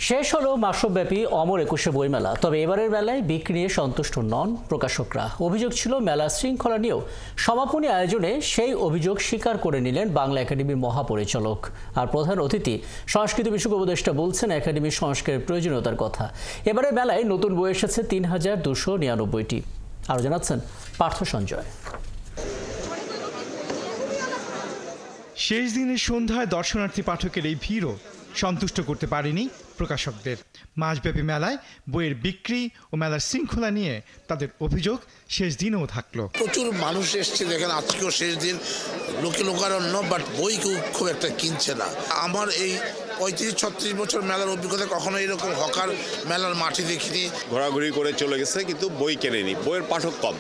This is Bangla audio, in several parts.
শেষ হলো মাসব্যাপী অমর একুশে বইমেলা। তবে এবারের মেলায় বিক্রি নিয়ে সন্তুষ্ট নন প্রকাশকরা। অভিযোগ ছিল মেলা শৃঙ্খলা নিয়েও সমাপনী আয়োজনে সেই অভিযোগ স্বীকার করে নিলেন বাংলা একাডেমির মহাপরিচালক। আর প্রধান অতিথি সংস্কৃতি বিষয়ক উপদেষ্টা বলছেন একাডেমির সংস্কারের প্রয়োজনীয়তার কথা। এবারের মেলায় নতুন বই এসেছে ৩,২৯৯টি। আরও জানাচ্ছেন পার্থ সঞ্জয়। শেষ দিনের সন্ধ্যায় দর্শনার্থী পাঠকের এই ভিড়ও সন্তুষ্ট করতে পারেনি প্রকাশকদের। মাসব্যাপী মেলায় বইয়ের বিক্রি ও মেলার শৃঙ্খলা নিয়ে তাদের অভিযোগ শেষ দিনেও থাকলো। প্রচুর মানুষ এসছে, দেখেন আজকেও শেষ দিন, লোকে লোকারণ্য, বাট বই কেউ খুব একটা কিনছে না। আমার এই ৩৫-৩৬ বছর মেলার অভিজ্ঞতা কখনো এরকম হকার মেলার মাঠে দেখিনি। ঘোরাঘুরি করে চলে গেছে, কিন্তু বই কেনেনি। বইয়ের পাঠক কম,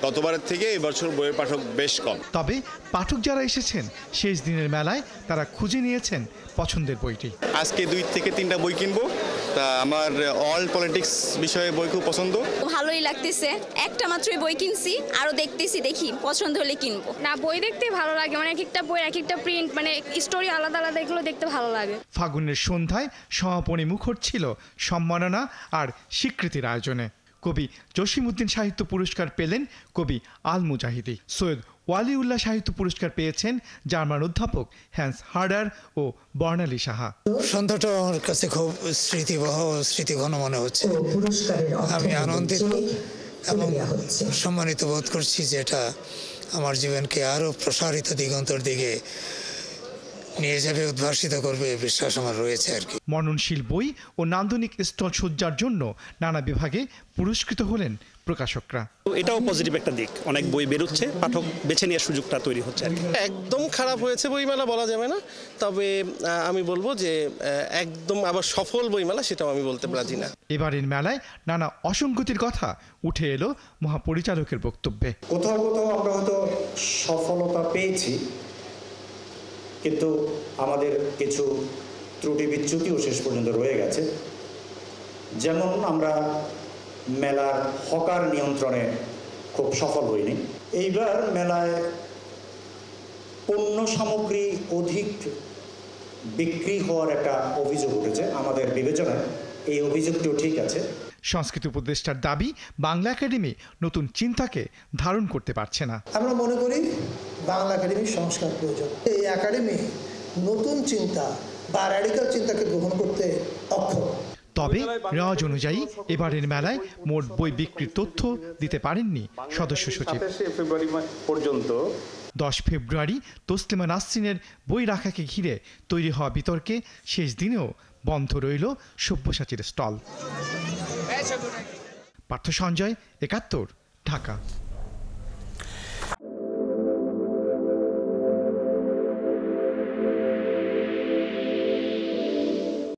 গতবারের থেকে এবছর বইয়ের পাঠক বেশ কম। তবে পাঠক যারা এসেছেন শেষ দিনের মেলায় তারা খুঁজে নিয়েছেন পছন্দের বইটি। আজকে 2 থেকে 3টা বই কিনবো। তা আমার অল পলিটিক্স বিষয়ে বই খুব পছন্দ। ভালোই লাগতেছে, একটা মাত্রই বই কিনছি, আরো দেখতেছি, দেখি পছন্দ হলে কিনবো। না, বই দেখতে ভালো লাগে, মানে এক একটা বই এক একটা প্রিন্ট, মানে স্টোরি আলাদা আলাদা, এগুলো দেখতে ভালো লাগে। ফাগুনের সন্ধ্যায় সমাপনী মুখর ছিল সম্মাননা আর স্বীকৃতির আয়োজনে। কবি জসিমউদ্দিন সাহিত্য পুরস্কার পেলেন কবি আল মুজাহিদি। সৈয়দ ওয়ালিউল্লাহ সাহিত্য পুরস্কার পেয়েছেন জার্মান অধ্যাপক হ্যান্স হার্ডার ও বর্ণালী সাহা। সন্ধ্যাটা আমার কাছে খুব স্মৃতিবহ, স্মৃতিঘন মনে হচ্ছে। আমি আনন্দিত এবং সম্মানিত বোধ করছি, যেটা আমার জীবনকে আরো প্রসারিত দিগন্তর দিকে নিয়ে যাবে, উদ্ভাসিত করবে, বিশ্বাস আমার রয়েছে আর কি। মননশীল বই ও নান্দনিক স্টল সজ্জার জন্য নানা বিভাগে পুরস্কৃত হলেন প্রকাশকরা। এটাও পজিটিভ একটা দিক, অনেক বই বেরোচ্ছে, পাঠক বেছে নেওয়ার সুযোগটা তৈরি হচ্ছে আর কি। একদম খারাপ হয়েছে বইমেলা বলা যাবে না, তবে আমি বলবো যে একদম আবার সফল বইমেলা সেটাও আমি বলতে রাজি না। এবারের মেলায় নানা অসঙ্গতির কথা উঠে এলো মহাপরিচালকের বক্তব্যে। কোথাও কোথাও আমরা হয়তো সফলতা পেয়েছি, কিন্তু আমাদের কিছু ত্রুটি বিচ্যুতিও শেষ পর্যন্ত রয়ে গেছে। যেমন আমরা মেলার হকার নিয়ন্ত্রণে খুব সফল হইনি। এইবার মেলায় পণ্য সামগ্রী অধিক বিক্রি হওয়ার একটা অভিযোগ উঠেছে। আমাদের বিবেচনায় এই অভিযোগটিও ঠিক আছে। সংস্কৃতি উপদেষ্টার দাবি, বাংলা একাডেমি নতুন চিন্তাকে ধারণ করতে পারছে না। আমরা মনে করি বাংলা একাডেমির সংস্কার প্রয়োজন। এই একাডেমি নতুন চিন্তা বা র্যাডিক্যাল চিন্তাকে গ্রহণ করতে অক্ষম। তবে রেওয়াজ অনুযায়ী এবারের মেলায় মোট বই বিক্রির তথ্য দিতে পারেননি সদস্য সচিব। 10 ফেব্রুয়ারি তসলিমা নাসরিনের বই রাখাকে ঘিরে তৈরি হওয়া বিতর্কে শেষ দিনেও বন্ধ রইল সব্যসাচীর স্টল। পার্থ সঞ্জয়, ৭১, ঢাকা।